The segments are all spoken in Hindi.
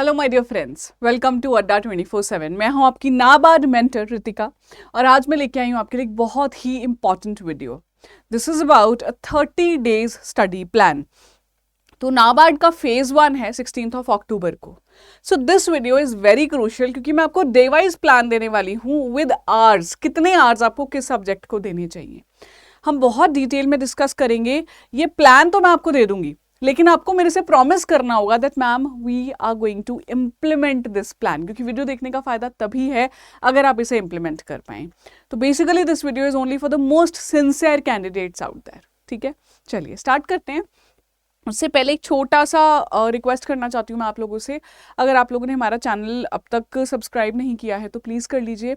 Hello my dear friends, welcome to Adda 24/7। मैं हूं आपकी नाबार्ड मेंटर रितिका और आज मैं लेके आई हूं आपके लिए एक बहुत ही important video. This is about a 30 days study plan. तो नाबार्ड का फेज 1 है 16 अक्टूबर को। So this video is very crucial क्योंकि मैं आपको डे वाइज प्लान देने वाली हूँ विद आवर्स, कितने आवर्स आपको किस सब्जेक्ट को देने चाहिए। हम बहुत डिटेल में डिस्कस करेंगे। ये प्लान तो मैं आपको दे दूंगी, लेकिन आपको मेरे से प्रॉमिस करना होगा that ma'am we are going to implement this plan, क्योंकि वीडियो देखने का फायदा तभी है अगर आप इसे इम्प्लीमेंट कर पाए। तो basically this video is only for the most sincere candidates out there. ठीक है, चलिए स्टार्ट करते हैं। उससे पहले एक छोटा सा रिक्वेस्ट करना चाहती हूँ मैं आप लोगों से। अगर आप लोगों ने हमारा चैनल अब तक सब्सक्राइब नहीं किया है तो प्लीज़ कर लीजिए।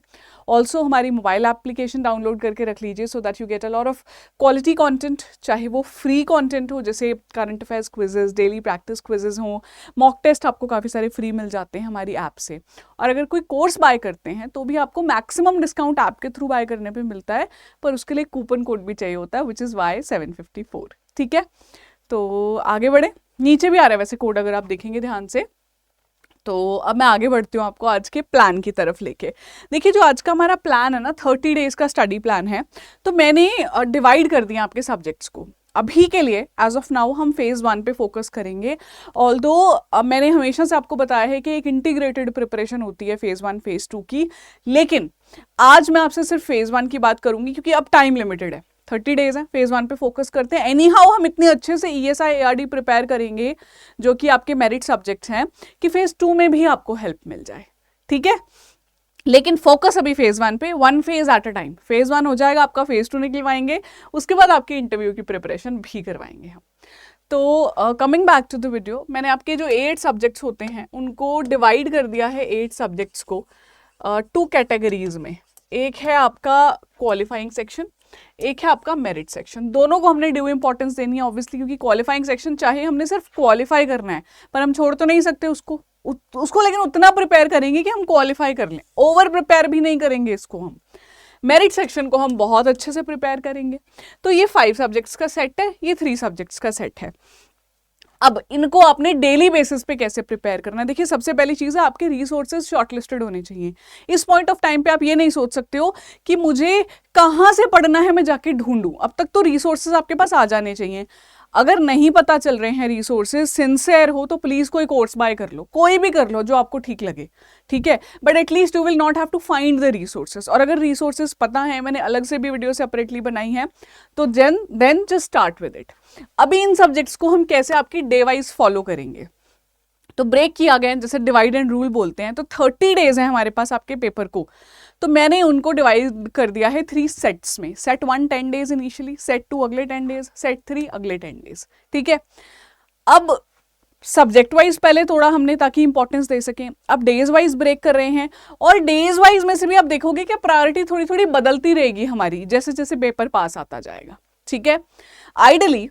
ऑल्सो हमारी मोबाइल एप्लीकेशन डाउनलोड करके रख लीजिए so that you get a lot of quality content, चाहे वो फ्री कंटेंट हो जैसे current affairs quizzes, daily practice quizzes हों, मॉक टेस्ट आपको काफ़ी सारे फ्री मिल जाते हैं हमारी ऐप से। और अगर कोई कोर्स बाय करते हैं तो भी आपको मैक्सिमम डिस्काउंट ऐप के थ्रू बाय करने पर मिलता है, पर उसके लिए कूपन कोड भी चाहिए होता है विच इज़ Y754। ठीक है, तो आगे बढ़े। नीचे भी आ रहा है वैसे कोड, अगर आप देखेंगे ध्यान से। तो अब मैं आगे बढ़ती हूँ आपको आज के प्लान की तरफ लेके। देखिए, जो आज का हमारा प्लान है ना, 30 डेज का स्टडी प्लान है। तो मैंने डिवाइड कर दिया आपके सब्जेक्ट्स को। अभी के लिए एज ऑफ नाउ हम फेज 1 पे फोकस करेंगे। ऑल्दो मैंने हमेशा से आपको बताया है कि एक इंटीग्रेटेड प्रिपरेशन होती है फेज 1 फेज 2 की, लेकिन आज मैं आपसे सिर्फ फेज 1 की बात करूंगी क्योंकि अब टाइम लिमिटेड है। 30 डेज है, फेज 1 पे फोकस करते हैं। एनी हाउ हम इतने अच्छे से ESI ARD प्रिपेयर करेंगे जो कि आपके मेरिट सब्जेक्ट्स हैं कि फेज 2 में भी आपको हेल्प मिल जाए। ठीक है, लेकिन फोकस अभी फेज 1 पे, 1 phase at a time. Phase 1 हो जाएगा, आपका फेज 2 निकलवाएंगे, उसके बाद आपके इंटरव्यू की प्रिपरेशन भी करवाएंगे हम। तो coming back to the video, मैंने आपके जो 8 सब्जेक्ट्स होते हैं उनको डिवाइड कर दिया है 8 सब्जेक्ट्स को 2 कैटेगरीज में। एक है आपका क्वालिफाइंग सेक्शन, एक है आपका मेरिट सेक्शन। दोनों को हमने ड्यू इंपॉर्टेंस देनी है ऑब्वियसली, क्योंकि क्वालिफाइंग सेक्शन चाहे हमने सिर्फ क्वालिफाई करना है पर हम छोड़ तो नहीं सकते उसको, लेकिन उतना प्रिपेयर करेंगे कि हम क्वालिफाई कर लें। ओवर प्रिपेयर भी नहीं करेंगे इसको हम। मेरिट सेक्शन को हम बहुत अच्छे से प्रिपेयर करेंगे। तो ये 5 सब्जेक्ट्स का सेट है, ये 3 सब्जेक्ट्स का सेट है। अब इनको आपने डेली बेसिस पे कैसे प्रिपेयर करना है। देखिए, सबसे पहली चीज़ है आपके रिसोर्सेज शॉर्टलिस्टेड होने चाहिए। इस पॉइंट ऑफ टाइम पे आप ये नहीं सोच सकते हो कि मुझे कहाँ से पढ़ना है मैं जाके ढूंढूं। अब तक तो रिसोर्सेज आपके पास आ जाने चाहिए। अगर नहीं पता चल रहे हैं रिसोर्सेज, सिंसियर हो तो प्लीज कोई कोर्स बाय कर लो, कोई भी कर लो जो आपको ठीक लगे। ठीक है, but at least you will not have to find the resources. और अगर रिसोर्सेज पता है, मैंने अलग से भी वीडियो सेपरेटली बनाई है, तो then just start with it. अभी इन सब्जेक्ट्स को हम कैसे आपकी डे वाइज फॉलो करेंगे, तो ब्रेक किया गया, जैसे डिवाइड एंड रूल बोलते हैं। तो 30 डेज है हमारे पास आपके पेपर को, तो मैंने उनको डिवाइड कर दिया है 3 सेट्स में। सेट 1 10 डेज इनिशियली, सेट 2 अगले 10 डेज, सेट 3 अगले 10 डेज। ठीक है, अब सब्जेक्ट वाइज पहले थोड़ा हमने ताकि इंपॉर्टेंस दे सकें, अब डेज वाइज ब्रेक कर रहे हैं। और डेज वाइज में से भी आप देखोगे कि प्रायोरिटी थोड़ी थोड़ी बदलती रहेगी हमारी जैसे जैसे पेपर पास आता जाएगा। ठीक है, ideally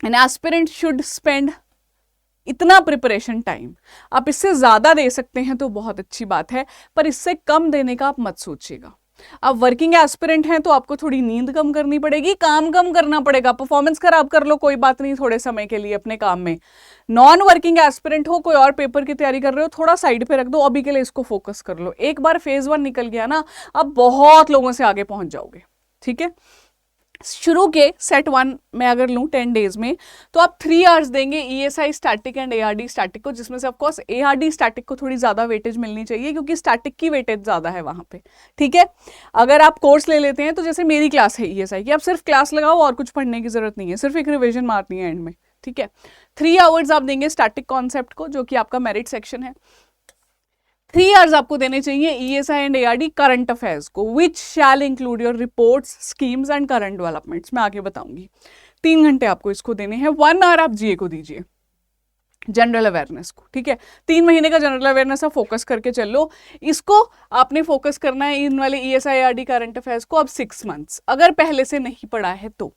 an aspirant should spend इतना प्रिपरेशन टाइम। आप इससे ज्यादा दे सकते हैं तो बहुत अच्छी बात है, पर इससे कम देने का आप मत सोचिएगा। आप वर्किंग एस्पिरेंट हैं तो आपको थोड़ी नींद कम करनी पड़ेगी, काम कम करना पड़ेगा, परफॉर्मेंस खराब कर लो कोई बात नहीं थोड़े समय के लिए अपने काम में। नॉन वर्किंग एस्पिरेंट हो, कोई और पेपर की तैयारी कर रहे हो, थोड़ा साइड पे रख दो, अभी के लिए इसको फोकस कर लो। एक बार फेज 1 निकल गया ना, आप बहुत लोगों से आगे पहुंच जाओगे। ठीक है, शुरू के सेट 1 में अगर लूँ 10 डेज में, तो आप 3 आवर्स देंगे ESI static and ARD static को, जिसमें से ऑफकोर्स ARD स्टैटिक को थोड़ी ज़्यादा वेटेज मिलनी चाहिए क्योंकि स्टैटिक की वेटेज ज़्यादा है वहाँ पे। ठीक है, अगर आप कोर्स ले लेते हैं तो जैसे मेरी क्लास है ESI की, आप सिर्फ क्लास लगाओ और कुछ पढ़ने की जरूरत नहीं है, सिर्फ एक रिविजन मारनी है एंड में। ठीक है, 3 आवर्स आप देंगे स्टैटिक कॉन्सेप्ट को जो कि आपका मेरिट सेक्शन है। 3 आवर्स आपको देने चाहिए ESI and ARD current affairs को, which shall include your reports, schemes and current developments. मैं आगे बताऊंगी। 3 घंटे आपको इसको देने हैं। 1 आवर आप GA को दीजिए, जनरल अवेयरनेस को। ठीक है, 3 महीने का जनरल अवेयरनेस आप फोकस करके चल लो। इसको आपने फोकस करना है इन वाले ESI ARD करंट अफेयर्स को अब 6 मंथ्स, अगर पहले से नहीं पढ़ा है तो।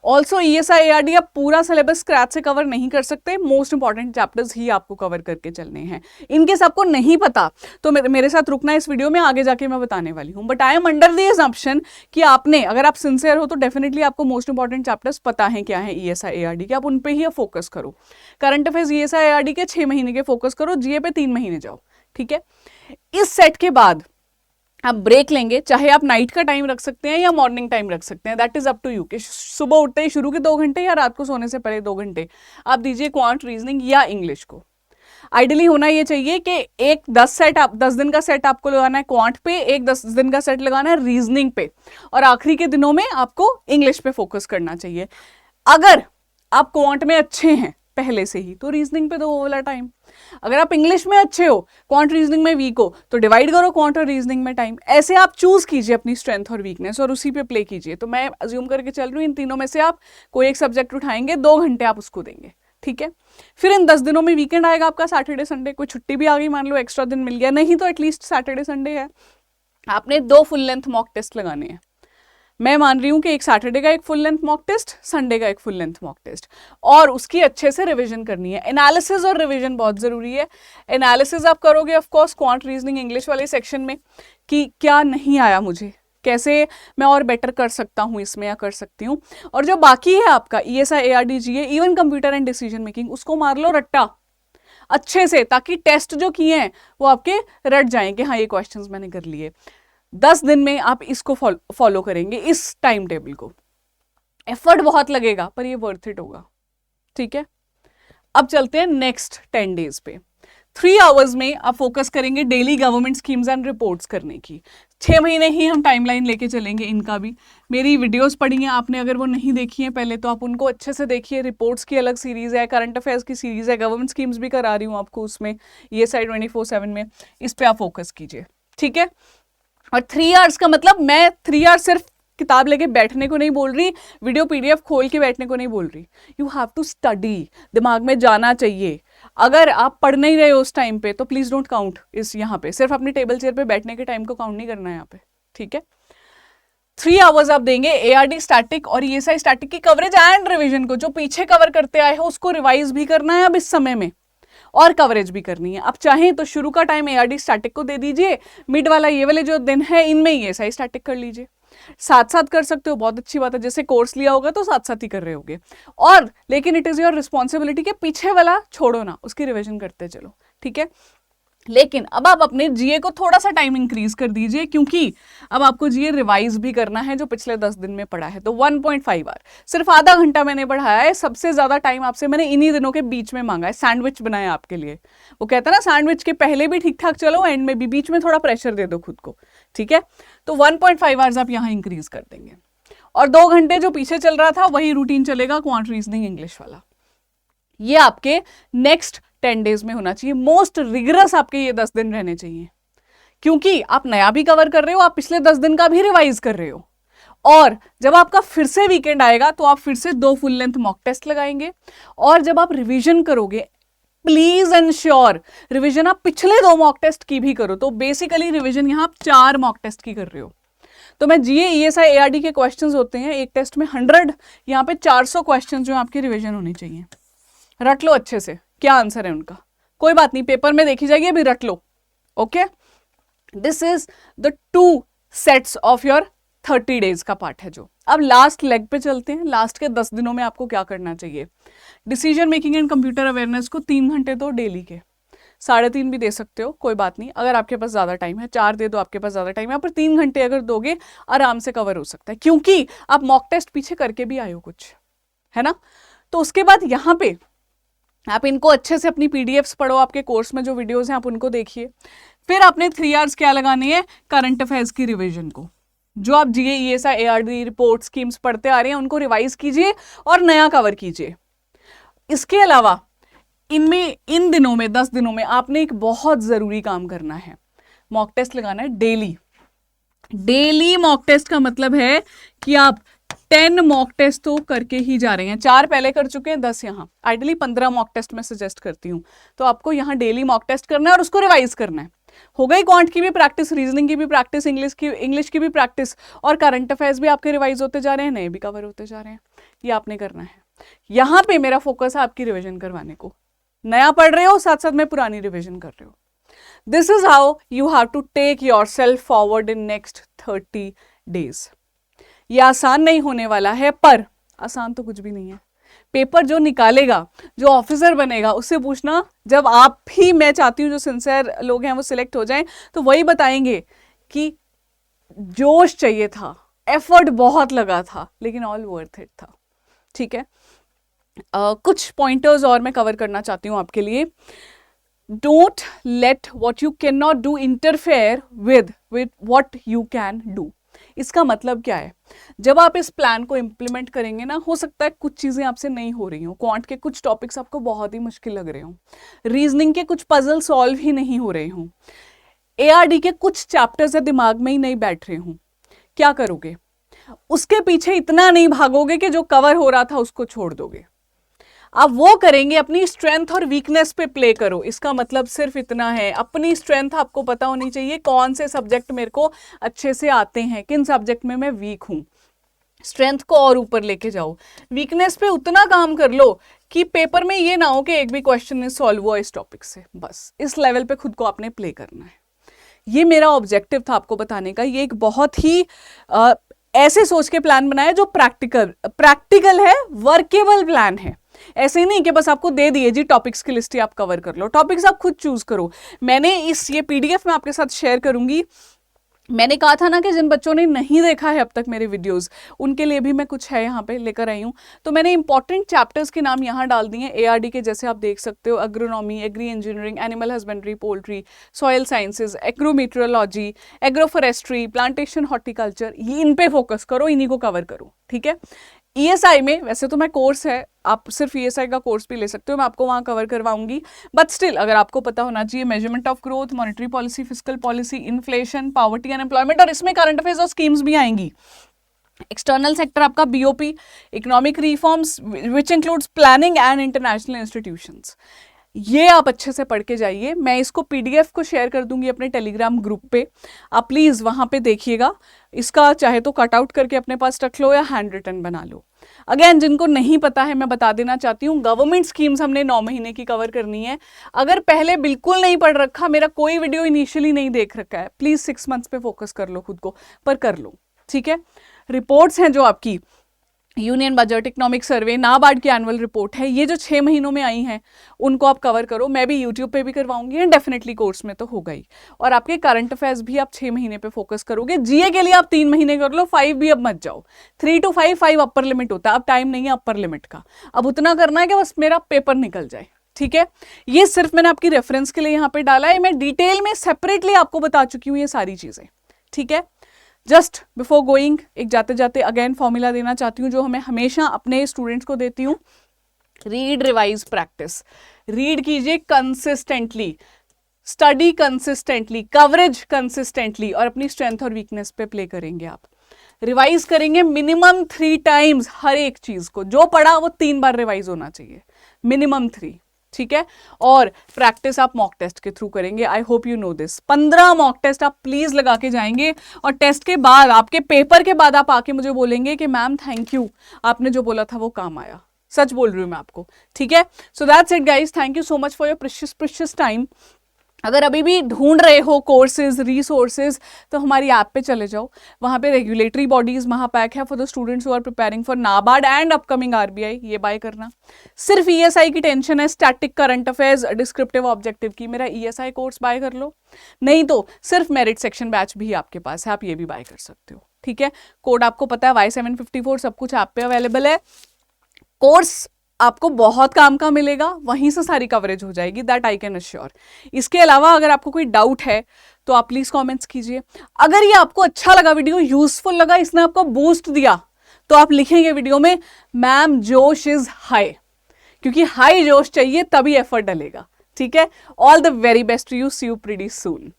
ऑल्सो ESI ARD आप पूरा सिलेबस स्क्रैच से कवर नहीं कर सकते, मोस्ट इंपॉर्टेंट चैप्टर्स ही आपको कवर करके चलने हैं। इनकेस आपको नहीं पता तो मेरे साथ रुकना इस वीडियो में, आगे जाके मैं बताने वाली हूँ। But I am under the assumption कि आपने, अगर आप सिंसियर हो तो डेफिनेटली आपको मोस्ट इंपॉर्टेंट चैप्टर्स पता है क्या है ESI ARD के, आप उन पे ही फोकस करो। करंट अफेयर्स ESI ARD के 6 महीने के फोकस करो, GA पे 3 महीने जाओ, ठीक है। इस सेट के बाद आप ब्रेक लेंगे, चाहे आप नाइट का टाइम रख सकते हैं या मॉर्निंग टाइम रख सकते हैं, that is up to you कि सुबह उठते ही शुरू के 2 घंटे या रात को सोने से पहले 2 घंटे आप दीजिए क्वांट, रीजनिंग या इंग्लिश को। आइडियली होना ये चाहिए कि एक 10 दिन का सेट आपको लगाना है क्वांट पे, एक 10 दिन का सेट लगाना है रीजनिंग पे, और आखिरी के दिनों में आपको इंग्लिश पे फोकस करना चाहिए। अगर आप क्वांट में अच्छे हैं पहले से ही तो रीजनिंग पे दो वो वाला टाइम। अगर आप इंग्लिश में अच्छे हो, क्वांट रीजनिंग में वीक हो, तो डिवाइड करो क्वांट और रीजनिंग में टाइम। ऐसे आप चूज कीजिए अपनी स्ट्रेंथ और वीकनेस और उसी पे प्ले कीजिए। तो मैं अज्यूम करके चल रही हूँ इन तीनों में से आप कोई एक सब्जेक्ट उठाएंगे, 2 घंटे आप उसको देंगे, ठीक है। फिर इन 10 दिनों में वीकेंड आएगा आपका, सैटरडे संडे, कोई छुट्टी भी आ गई मान लो, एक्स्ट्रा दिन मिल गया, नहीं तो एटलीस्ट सैटरडे संडे है, आपने 2 फुल लेंथ मॉक टेस्ट लगाने हैं। मैं मान रही हूं कि एक सैटरडे का एक full length mock test, Sunday का एक फुल लेंथ मॉक टेस्ट, और उसकी अच्छे से रिवीजन करनी है। एनालिसिस और रिवीजन बहुत जरूरी है। एनालिसिस आप करोगे of course quant, reasoning, English वाले सेक्शन में कि क्या नहीं आया मुझे, कैसे मैं और बेटर कर सकता हूं इसमें या कर सकती हूँ। और जो बाकी है आपका ESI ARD GA, even computer and decision making, उसको मार लो रट्टा अच्छे से, ताकि टेस्ट जो किए हैं वो आपके रट जाएं कि हाँ ये क्वेश्चंस मैंने कर लिए। 10 दिन में आप इसको फॉलो करेंगे, इस टाइम टेबल को। एफर्ट बहुत लगेगा पर ये वर्थ इट होगा, ठीक है। अब चलते हैं नेक्स्ट 10 डेज पे। 3 आवर्स में आप फोकस करेंगे daily government schemes and reports करने की। 6 महीने ही हम टाइमलाइन लेके चलेंगे इनका भी। मेरी वीडियोस पढ़ी हैं आपने, अगर वो नहीं देखी हैं पहले तो आप उनको अच्छे से देखिए। रिपोर्ट्स की अलग सीरीज है, करंट अफेयर्स की सीरीज है, गवर्नमेंट स्कीम्स भी करा रही हूँ आपको उसमें, ESI 24/7 में। इस पे आप फोकस कीजिए, ठीक है। और 3 आवर्स का मतलब मैं 3 आवर्स सिर्फ किताब लेके बैठने को नहीं बोल रही, वीडियो PDF खोल के बैठने को नहीं बोल रही। यू हैव टू स्टडी, दिमाग में जाना चाहिए। अगर आप पढ़ नहीं रहे हो उस टाइम पे तो प्लीज डोंट काउंट इस यहाँ पे, सिर्फ अपनी टेबल चेयर पे बैठने के टाइम को काउंट नहीं करना है यहाँ पे, ठीक है। 3 आवर्स आप देंगे ARD स्टैटिक और ESI स्टैटिक की कवरेज एंड रिविजन को। जो पीछे कवर करते आए हो उसको रिवाइज भी करना है अब इस समय में, और कवरेज भी करनी है। आप चाहें तो शुरू का टाइम ARD स्टैटिक को दे दीजिए, मिड वाला ये वाले जो दिन है इनमें ESI स्टैटिक कर लीजिए। साथ साथ कर सकते हो, बहुत अच्छी बात है। जैसे कोर्स लिया होगा तो साथ साथ ही कर रहे होगे, और लेकिन इट इज योर रिस्पॉन्सिबिलिटी के पीछे वाला छोड़ो ना, उसकी रिविजन करते चलो, ठीक है। लेकिन अब आप अपने GA को थोड़ा सा टाइम इंक्रीज कर दीजिए, क्योंकि अब आपको GA रिवाइज भी करना है जो पिछले 10 दिन में पढ़ा है। तो 1.5 आवर, सिर्फ आधा घंटा मैंने पढ़ाया है। सबसे ज्यादा टाइम आपसे मैंने इन्हीं दिनों के बीच में मांगा है, सैंडविच बनाया आपके लिए। वो कहता है ना, सैंडविच के पहले भी ठीक ठाक चलो, एंड में भी, बीच में थोड़ा प्रेशर दे दो खुद को, ठीक है। तो 1.5 आवर्स आप यहाँ इंक्रीज कर देंगे, और 2 घंटे जो पीछे चल रहा था वही रूटीन चलेगा, क्वांट, रीजनिंग, इंग्लिश वाला। ये आपके नेक्स्ट 10 डेज में होना चाहिए। मोस्ट रिगरस आपके ये 10 दिन रहने चाहिए, क्योंकि आप नया भी कवर कर रहे हो, आप पिछले 10 दिन का भी रिवाइज कर रहे हो। और जब आपका फिर से वीकेंड आएगा तो आप फिर से 2 फुल लेंथ मॉक टेस्ट लगाएंगे। और जब आप रिवीजन करोगे, प्लीज एंश्योर रिवीजन आप पिछले 2 मॉक टेस्ट की भी करो। तो बेसिकली रिवीजन यहां आप 4 मॉक टेस्ट की कर रहे हो। तो मैं GA ESI ARD के क्वेश्चंस होते हैं एक टेस्ट में 100, यहाँ पे 400 क्वेश्चन जो आपके रिवीजन होने चाहिए। रट लो अच्छे से क्या आंसर है उनका, कोई बात नहीं, पेपर में देखी जाएगी, अभी रट लो, okay. This is the 2 sets of your 30 days का पार्ट है जो। अब लास्ट लेग पे चलते हैं। लास्ट के 10 दिनों में आपको क्या करना चाहिए। Decision making and computer awareness को 3 घंटे दो डेली के, 3.5 भी दे सकते हो, कोई बात नहीं। अगर आपके पास ज्यादा टाइम है 4 दे दो, आपके पास ज्यादा टाइम है, पर 3 घंटे अगर दोगे आराम से कवर हो सकता है, क्योंकि आप मॉक टेस्ट पीछे करके भी आए हो कुछ, है ना। तो उसके बाद यहाँ पे आप इनको अच्छे से अपनी PDFs पढ़ो, आपके कोर्स में जो वीडियोस हैं आप उनको देखिए। फिर आपने 3 आवर्स क्या लगानी है, करंट अफेयर्स की रिवीजन को। जो आप GA ESI ARD report schemes पढ़ते आ रहे हैं उनको रिवाइज कीजिए और नया कवर कीजिए। इसके अलावा इनमें, इन दिनों में, 10 दिनों में आपने एक बहुत जरूरी काम करना है, मॉक टेस्ट लगाना है डेली। डेली मॉक टेस्ट का मतलब है कि आप 10 मॉक टेस्ट तो करके ही जा रहे हैं। 4 पहले कर चुके हैं, 10 यहाँ। आइडियली 15 मॉक टेस्ट मैं सजेस्ट करती हूँ। तो आपको यहाँ डेली मॉक टेस्ट करना है और उसको रिवाइज करना है। हो गई क्वांट की भी प्रैक्टिस, रीजनिंग की भी प्रैक्टिस, इंग्लिश की भी प्रैक्टिस, और करंट अफेयर्स भी आपके रिवाइज होते जा रहे हैं, नए भी कवर होते जा रहे हैं। ये आपने करना है। यहाँ पे मेरा फोकस है आपकी रिविजन करवाने को। नया पढ़ रहे हो, साथ साथ में पुरानी रिविजन कर रहे हो। This is how you have to take yourself forward in next 30 days. ये आसान नहीं होने वाला है, पर आसान तो कुछ भी नहीं है। पेपर जो निकालेगा, जो ऑफिसर बनेगा, उससे पूछना, जब आप भी, मैं चाहती हूँ जो सिंसियर लोग हैं वो सिलेक्ट हो जाएं, तो वही बताएंगे कि जोश चाहिए था, एफर्ट बहुत लगा था, लेकिन ऑल वर्थ इट था। ठीक है, कुछ पॉइंटर्स और मैं कवर करना चाहती हूँ आपके लिए। Don't let what you can not do interfere with what you can do. इसका मतलब क्या है? जब आप इस प्लान को इम्प्लीमेंट करेंगे ना, हो सकता है कुछ चीजें आपसे नहीं हो रही हो, क्वांट के कुछ टॉपिक्स आपको बहुत ही मुश्किल लग रहे हो, रीजनिंग के कुछ पजल सॉल्व ही नहीं हो रहे हों, एआरडी के कुछ चैप्टर्स है दिमाग में ही नहीं बैठ रहे हों। क्या करोगे? उसके पीछे इतना नहीं भागोगे कि जो कवर हो रहा था उसको छोड़ दोगे। आप वो करेंगे, अपनी स्ट्रेंथ और वीकनेस पे प्ले करो। इसका मतलब सिर्फ इतना है, अपनी स्ट्रेंथ आपको पता होनी चाहिए, कौन से सब्जेक्ट मेरे को अच्छे से आते हैं, किन सब्जेक्ट में मैं वीक हूं। स्ट्रेंथ को और ऊपर लेके जाओ, वीकनेस पे उतना काम कर लो कि पेपर में ये ना हो कि एक भी क्वेश्चन नहीं सॉल्व हुआ इस टॉपिक से। बस इस लेवल पे खुद को आपने प्ले करना है। ये मेरा ऑब्जेक्टिव था आपको बताने का। ये एक बहुत ही ऐसे सोच के प्लान बनाया जो प्रैक्टिकल है, वर्केबल प्लान है। ऐसे नहीं कि बस आपको दे दिए जी टॉपिक्स की लिस्ट ही आप कवर कर लो, टॉपिक्स आप खुद चूज करो। मैंने ये पीडीएफ में आपके साथ शेयर करूंगी। मैंने कहा था ना कि जिन बच्चों ने नहीं देखा है अब तक मेरे वीडियोस, उनके लिए भी मैं कुछ है यहाँ पे लेकर आई हूँ। तो मैंने इंपॉर्टेंट चैप्टर्स के नाम यहाँ डाल दिए एआरडी के, जैसे आप देख सकते हो, agronomy, agri engineering, animal husbandry, poultry, soil sciences, agrometeorology, agroforestry, plantation, horticulture, ये इन पे फोकस करो, इन्हीं को कवर करो। ठीक है, ईएसआई में वैसे तो मैं कोर्स है, आप सिर्फ ईएसआई का कोर्स भी ले सकते हो, मैं आपको वहां कवर करवाऊंगी, बट स्टिल अगर आपको पता होना चाहिए measurement of growth, monetary policy, fiscal policy, inflation, poverty and employment, और इसमें करंट अफेयर्स और स्कीम्स भी आएंगी। एक्सटर्नल सेक्टर आपका BOP, economic reforms which includes planning and international institutions. ये आप अच्छे से पढ़ के जाइए। मैं इसको पीडीएफ को शेयर कर दूंगी अपने टेलीग्राम ग्रुप पे, आप प्लीज वहां पे देखिएगा। इसका चाहे तो कट आउट करके अपने पास रख लो या हैंड रिटन बना लो। अगेन, जिनको नहीं पता है मैं बता देना चाहती हूँ, गवर्नमेंट स्कीम्स हमने 9 महीने की कवर करनी है। अगर पहले बिल्कुल नहीं पढ़ रखा, मेरा कोई वीडियो इनिशियली नहीं देख रखा है, प्लीज 6 मंथ्स पे फोकस कर लो खुद को, पर कर लो। ठीक है, रिपोर्ट्स हैं जो आपकी union budget, economic survey, NABARD की एनुअल रिपोर्ट है, ये जो 6 महीनों में आई हैं उनको आप कवर करो। मैं भी यूट्यूब पे भी करवाऊंगी एंड डेफिनेटली कोर्स में तो होगा ही। और आपके करंट अफेयर्स भी आप 6 महीने पे फोकस करोगे। जीए के लिए आप 3 महीने कर लो, 5 भी अब मत जाओ। 3 to 5 अपर लिमिट होता है, अब टाइम नहीं है अपर लिमिट का, अब उतना करना है कि बस मेरा पेपर निकल जाए। ठीक है, ये सिर्फ मैंने आपकी रेफरेंस के लिए यहाँ पे डाला है, मैं डिटेल में सेपरेटली आपको बता चुकी हूँ ये सारी चीजें। ठीक है, जस्ट बिफोर गोइंग एक जाते जाते अगेन फॉर्मूला देना चाहती हूँ जो हमें हमेशा अपने स्टूडेंट्स को देती हूँ। Read, revise, practice. रीड कीजिए consistently, study consistently, coverage consistently, और अपनी स्ट्रेंथ और वीकनेस पे प्ले करेंगे आप। रिवाइज करेंगे मिनिमम 3 टाइम्स हर एक चीज को, जो पढ़ा वो 3 बार रिवाइज होना चाहिए, मिनिमम 3। ठीक है, और प्रैक्टिस आप मॉक टेस्ट के थ्रू करेंगे। I hope you know this. 15 mock test आप प्लीज लगा के जाएंगे, और टेस्ट के बाद, आपके पेपर के बाद आप आके मुझे बोलेंगे कि मैम थैंक यू, आपने जो बोला था वो काम आया। सच बोल रही हूँ मैं आपको। ठीक है, so that's it guys, thank you so much for your precious time. अगर अभी भी ढूंढ रहे हो कोर्सेज, रिसोर्सेज, तो हमारी ऐप पे चले जाओ, वहाँ पे रेगुलेटरी बॉडीज महापैक है for the students who are preparing for NABARD and upcoming RBI, ये बाय करना। सिर्फ ईएसआई की टेंशन है, static, current affairs, descriptive objective की, मेरा ईएसआई कोर्स बाय कर लो। नहीं तो सिर्फ मेरिट सेक्शन बैच भी आपके पास है, आप ये भी बाय कर सकते हो। ठीक है, कोड आपको पता है Y754, सब कुछ ऐप पे अवेलेबल है। कोर्स आपको बहुत काम का मिलेगा, वहीं से सारी कवरेज हो जाएगी, दैट आई कैन अश्योर। इसके अलावा अगर आपको कोई डाउट है तो आप प्लीज कमेंट्स कीजिए। अगर ये आपको अच्छा लगा, वीडियो यूजफुल लगा, इसने आपको बूस्ट दिया, तो आप लिखेंगे वीडियो में मैम जोश इज हाई, क्योंकि हाई जोश चाहिए तभी एफर्ट डलेगा। ठीक है, all the very best to you, see you pretty soon.